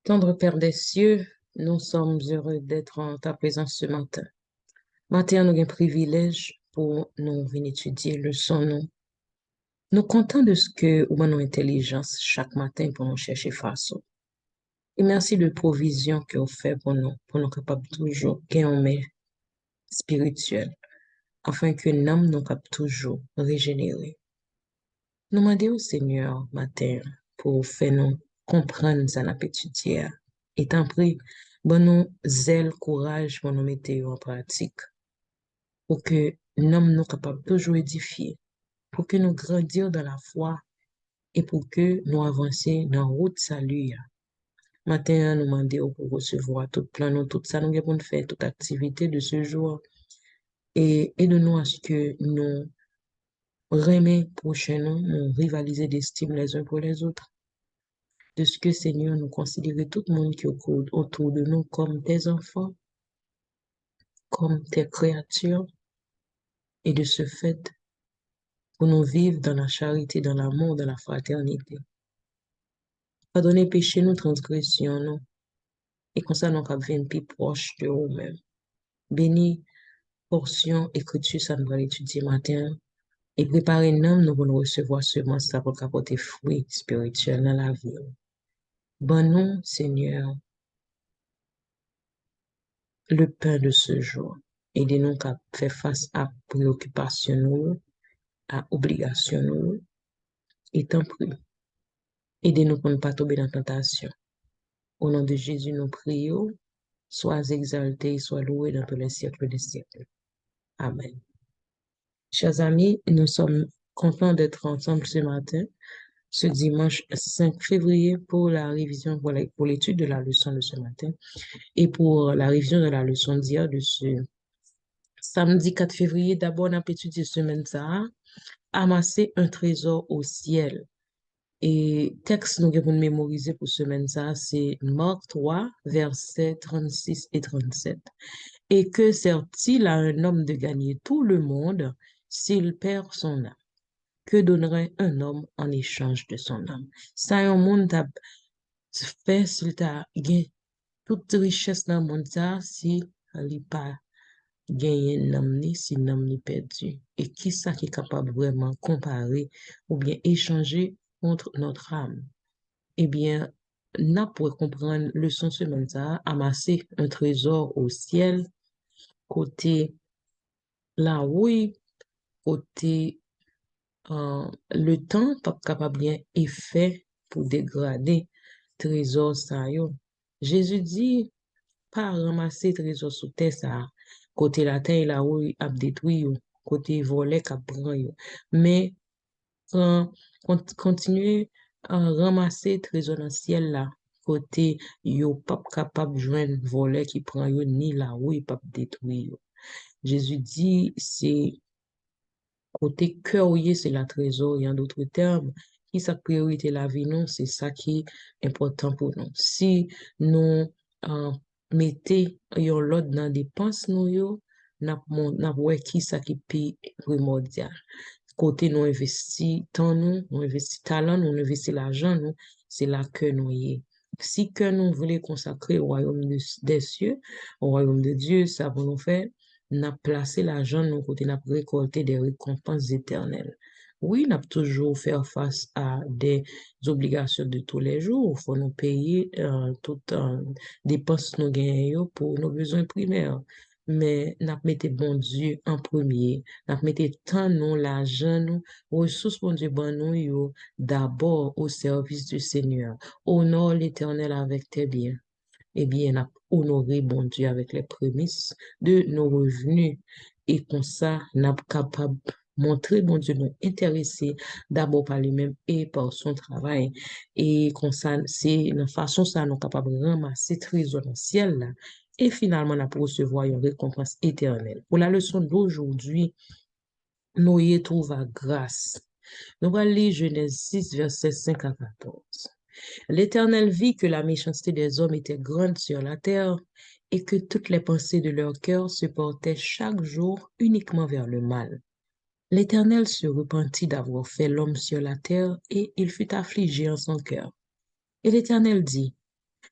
Tendre Père des cieux, nous sommes heureux d'être en ta présence ce matin. Matin, nous avons un privilège pour nous venir étudier le son. Nous comptons de ce que nous avons intelligence chaque matin pour nous chercher face. Et merci de provision que vous faites pour nous capables toujours gagner spirituel, afin que l'âme nous capable toujours régénérer. Nous demandons au Seigneur matin pour faire nous comprendre ça n'a pas étudié. Et t'en prie, bon nous zèle, courage pour nous mettre en pratique, pour que l'homme nous capable toujours édifier, pour que nous grandir dans la foi et pour que nous avancer dans la route salut. Matin, nous demandons pour recevoir tout plan, tout ça, nous avons faire toute activité de ce jour et aide-nous à ce que nous remet prochain nous rivaliser d'estime les uns pour les autres. De ce que, Seigneur, nous considérer tout le monde qui est autour de nous comme tes enfants, comme tes créatures, et de ce fait, pour nous vivre dans la charité, dans l'amour, dans la fraternité. Pardonnez péché, nous, transgressions, nous, et comme ça, nous avons plus proche de nous-mêmes. Bénis, portion, écriture, ça nous va l'étudier matin, et préparer nous, nous allons recevoir seulement ça pour apporter fruits spirituels dans la vie. Bon nom, Seigneur, le pain de ce jour. Aidez-nous à faire face à préoccupations, à obligations, et tant pis. Aidez-nous pour ne pas tomber dans la tentation. Au nom de Jésus, nous prions. Sois exalté, sois loué dans tous les siècles des siècles. Amen. Chers amis, nous sommes contents d'être ensemble ce matin, ce dimanche 5 février, pour la révision, pour l'étude de la leçon de ce matin et pour la révision de la leçon d'hier de ce samedi 4 février. D'abord, on a étudié semaine ça, amasser un trésor au ciel. Et texte nous avons mémorisé pour semaine ça, c'est Marc 3, versets 36 et 37. Et que sert-il à un homme de gagner tout le monde s'il perd son âme? Que donnerait un homme en échange de son âme? Ça, un monde t'a fait s'il t'a gagné toute richesse dans le monde, ça, si il n'a pas gagné un âme, si l'âme est perdu. Et qui ça qui est capable vraiment comparer ou bien échanger contre notre âme? Eh bien, n'a pour comprendre le son semaine ça, amasser un trésor au ciel, côté la oui, côté le temps, pas capable bien effet pour dégrader trésor ça yo. Jésus dit, pas ramasser trésor sous terre ça, côté la terre là où a détruit yo, côté volet qu'a prend yo. Mais quand continuer à ramasser trésor dans le ciel là, côté yo pas capable joindre volet qui prend yo ni là où il pas détruire yo. Jésus dit, c'est côté cœur, oui, c'est la trésor, en d'autres termes, qui sa priorité la vie, non, c'est ça qui est important pour nous. Si nous mettez l'autre dans des dépenses, nous, n'a ouais qui ça qui est primordial. Côté nous investi temps nous investi talent, nous investi l'argent, nous, c'est là que nous y est. Si que nous voulons consacrer au royaume des cieux, au royaume de Dieu, ça va nous faire n'a placé l'argent de nos côtés, n'a récolté des récompenses éternelles. Oui, n'a toujours faire face à des obligations de tous les jours. Il faut nous payer toutes dépenses nous gagnons pour nos besoins primaires. Mais n'a mettez bon Dieu en premier. N'a mettez tant nous l'argent nous ressources bon Dieu bon nous yo d'abord au service du Seigneur. Honore l'Éternel avec tes biens. Eh bien, on a honoré bon Dieu avec les prémices de nos revenus. Et comme ça, on a capable de montrer bon Dieu nous intéresser d'abord par lui-même et par son travail. Et comme ça, c'est la façon ça nous capable de ramasser trésor dans le ciel là. Et finalement, on a pour recevoir une récompense éternelle. Pour la leçon d'aujourd'hui, nous y trouvons grâce. Nous allons lire Genèse 6, versets 5 à 14. L'Éternel vit que la méchanceté des hommes était grande sur la terre et que toutes les pensées de leur cœur se portaient chaque jour uniquement vers le mal. L'Éternel se repentit d'avoir fait l'homme sur la terre et il fut affligé en son cœur. Et l'Éternel dit,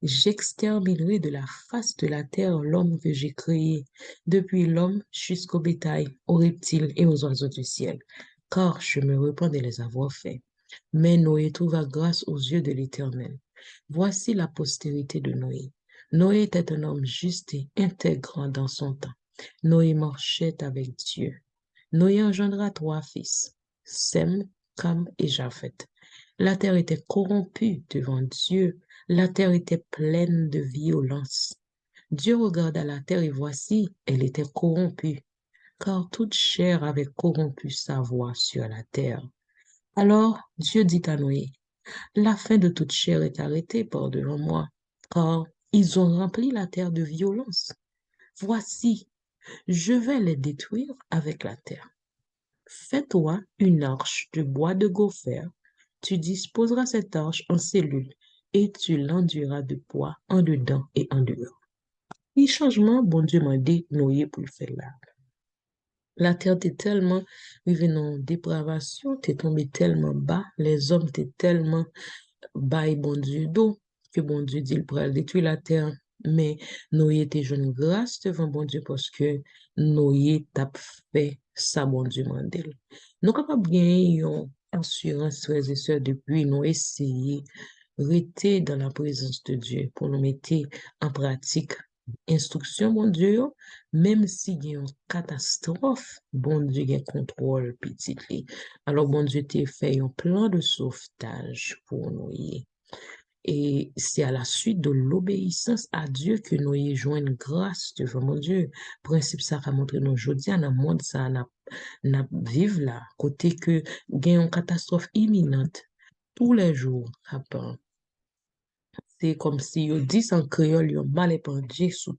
J'exterminerai de la face de la terre l'homme que j'ai créé, depuis l'homme jusqu'au bétail, aux reptiles et aux oiseaux du ciel, car je me repens de les avoir faits. Mais Noé trouva grâce aux yeux de l'Éternel. Voici la postérité de Noé. Noé était un homme juste et intègre dans son temps. Noé marchait avec Dieu. Noé engendra trois fils, Sem, Cam et Japheth. La terre était corrompue devant Dieu. La terre était pleine de violence. Dieu regarda la terre et voici, elle était corrompue, car toute chair avait corrompu sa voix sur la terre. Alors Dieu dit à Noé, la fin de toute chair est arrêtée par devant moi, car ils ont rempli la terre de violence. Voici, je vais les détruire avec la terre. Fais-toi une arche de bois de gopher. Tu disposeras cette arche en cellules et tu l'enduiras de bois en dedans et en dehors. Et changement, bon Dieu m'a dit, Noé pour le faire là. La terre était tellement, vivait en dépravation, t'es tombé tellement bas, les hommes étaient tellement bas et bon Dieu d'eau, que bon Dieu dit, il pourrait détruire la terre. Mais Noé était jeune grâce devant bon Dieu parce que Noé t'a fait ça, bon Dieu m'a dit. Nous capables gagner une assurance, frères et sœurs, depuis nous essayer rester dans la présence de Dieu pour nous mettre en pratique instruction, bon Dieu, même s'il y a une catastrophe, bon Dieu a contrôle petit. Alors, bon Dieu t'a fait un plan de sauvetage pour nous. Et c'est à la suite de l'obéissance à Dieu que nous y joignons grâce devant mon Dieu. Principe ça va montrer nous aujourd'hui dans le monde ça n'a vivre là côté que gagne une catastrophe imminente tous les jours. C'est comme si yo dit en créole yo mal épanché sous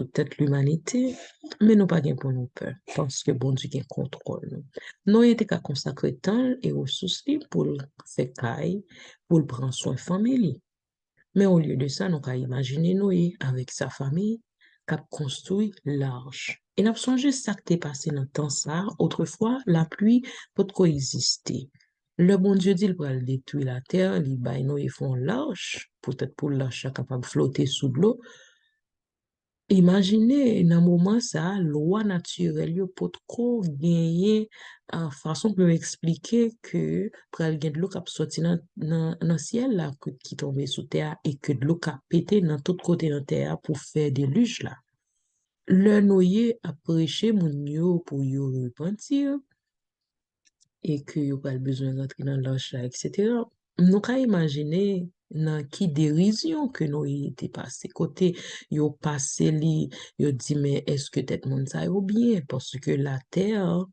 tête l'humanité, mais nous pas gain pour nous peur parce que bon Dieu gain contrôle nous. Nous était qu'à consacrer temps et ressources li pour le faire caille, pour le prendre soin famille. Mais au lieu de ça, nous avons imaginé Noé avec sa famille qui a construit l'arche. Et nous avons songé ça qui est passé dans le temps ça. Autrefois, la pluie peut coexister. Le bon Dieu dit, il va détruire la terre, il va Noé font l'arche, peut-être pour l'arche capable de flotter sous l'eau. Imaginez, dans un moment ça, loi naturelle, yo pot ko gagner en façon de expliquer que pral gen de l'eau qui sorti dans ciel là, qui tombe sous terre et que de l'eau qui pété dans tout côté de terre pour faire des luges là. Le noyer a prêché moun yo pour yo repentir et que yo pas besoin d'entrer dans l'arche là, etc. Nous ka imaginer dans qui dérision que nous y était passé côté yo passé li yo dit mais est-ce que tête monde ça ou bien parce que la terre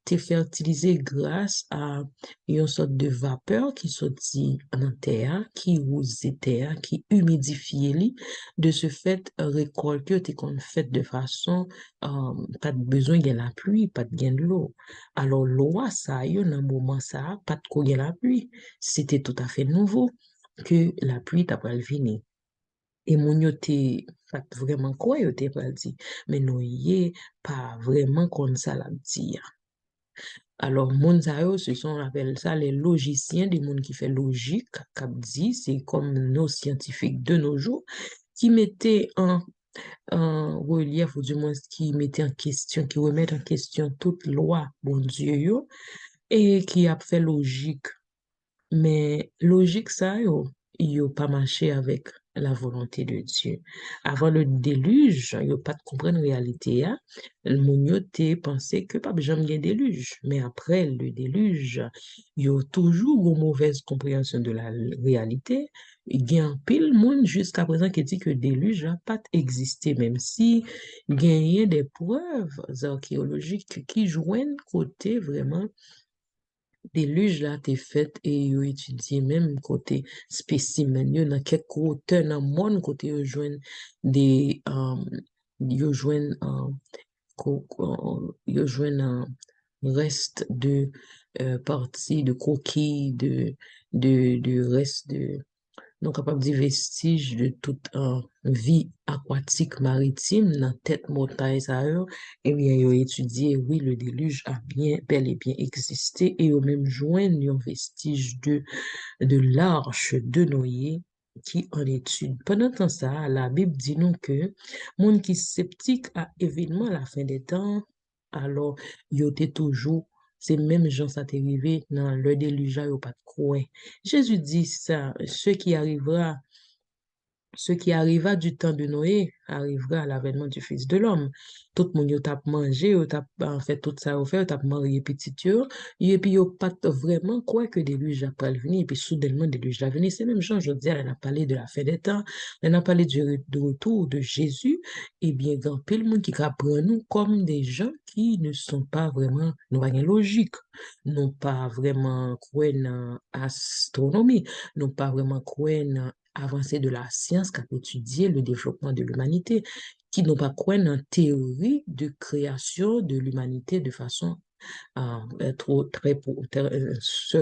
t'est fertilisée grâce à une sorte de vapeur qui sortit en terre, qui rose terre, qui humidifie li. De ce fait, récolte t'es qu'on fait de façon, pas de besoin de la pluie, pas de gain de l'eau. Alors, l'eau, ça, y a un moment, ça, pas de quoi la pluie. C'était tout à fait nouveau que la pluie t'a pas venir. Et mon yo te pas vraiment quoi yo te pas dit, mais nous y est pas vraiment comme ça la dit. Alors, moun sa yo, ce sont, on appelle ça les logiciens, des moun qui fait logique, cap dit, c'est comme nos scientifiques de nos jours, qui mettaient en relief, ou du moins qui mettaient en question, qui remettent en question toute loi, bon Dieu yo, et qui a fait logique. Mais logique ça, yo pas marché avec la volonté de Dieu. Avant le déluge, yo pas de comprendre réalité, hein. Moun yo te pensé que pas jamais gen déluge. Mais après le déluge, yo toujours une mauvaise compréhension de la réalité. Il y a un pile monde jusqu'à présent qui dit que déluge n'a pas existé, même si il y a des preuves archéologiques qui joignent côté vraiment déluge là t'es fait et yo étudié même côté spécimen yo dans quelques hauteur dans monde côté yo joine des yo joine yo joine un reste de partie de coquille de reste de donc capable de vestiges de toute vie aquatique maritime dans tête montagne ça yo, et bien ils ont étudié oui le déluge a bien bel et bien existé et au même joint un vestige de l'arche de Noé qui en étude. Pendant temps ça, la Bible dit nous que monde qui sceptique à événement la fin des temps, alors yo te toujours c'est même gens ça t'est arrivé dans le déluge yo pas de croire. Jésus dit ça, ce qui arriva du temps de Noé arrivera à l'avènement du Fils de l'homme. Tout le monde yo tap mangé, yo tap en fait tout ça yo fait, yo tap marié petit yo, et puis yo pas vraiment quoi que déluge après le venir, et puis soudainement déluge la venir. C'est même Jean, je dis, elle a parlé de la fin des temps, elle a parlé du retour de Jésus, et bien grand pile monde qui comprend nous comme des gens qui ne sont pas vraiment, n'ont pas une logique, n'ont pas vraiment quoi dans astronomie, n'ont pas vraiment quoi dans avancée de la science qui a étudié le développement de l'humanité, qui n'ont pas quoi dans théorie de création de l'humanité de façon trop,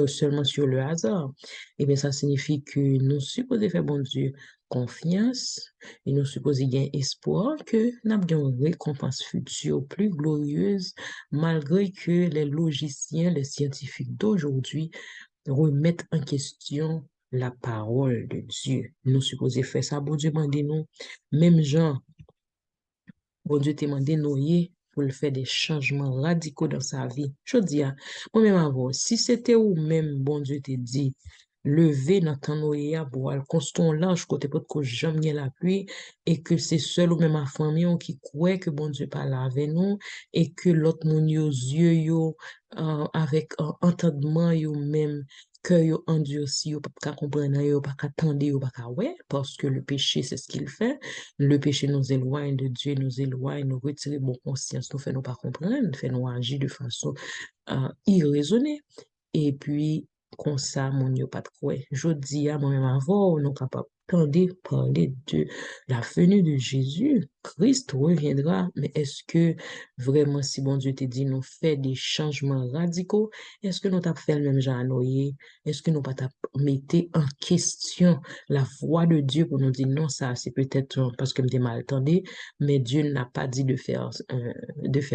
seulement sur le hasard. Et bien, ça signifie que nous supposons faire, bon Dieu, confiance et nous supposons gagner espoir que nous avons une récompense future plus glorieuse, malgré que les logiciens, les scientifiques d'aujourd'hui remettre en question la parole de Dieu. Nous supposons faire ça. Bon Dieu, demandez-nous, même Jean, bon Dieu, t'a demandé Noé pour le faire des changements radicaux dans sa vie. Je dis, moi-même avant, si c'était ou même, bon Dieu t'a dit, lever dans ton Noé pour aller construire un large côté pour que jamais la pluie et que c'est seul ou même ma famille qui croit que bon Dieu parle avec nous et que l'autre moun yo yeux yo avec entendement yo même que yo endurci yo pas comprendre yo pas attendre yo pas ouais parce que le péché c'est ce qu'il fait. Le péché nous éloigne de Dieu, nous éloigne, nous retire bon conscience, nous fait nous pas comprendre, fait nous agir de façon irraisonnée. Et puis, comme ça, mon yo pas de quoi. Je dis à moi-même avant, nous capable de parler de la venue de Jésus. Christ reviendra, mais est-ce que vraiment, si bon Dieu te dit, nous fait des changements radicaux, est-ce que nous t'as fait le même genre à Noé? Est-ce que nous pas t'as mettre en question la voix de Dieu pour nous dire non, ça, c'est peut-être parce que me mal entendu, mais Dieu n'a pas dit de faire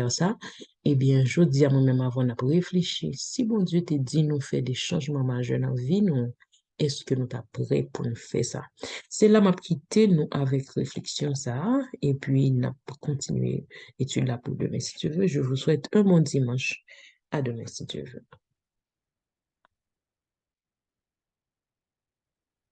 ça. Eh bien, je dis à moi-même avant de réfléchir, si bon Dieu te dit nous faire des changements majeurs dans la vie, nous, est-ce que nous sommes prêts pour nous faire ça? C'est là m'a quitté nous avec réflexion ça, et puis n'a continuer étude là pour demain si tu veux. Je vous souhaite un bon dimanche. À demain si tu veux.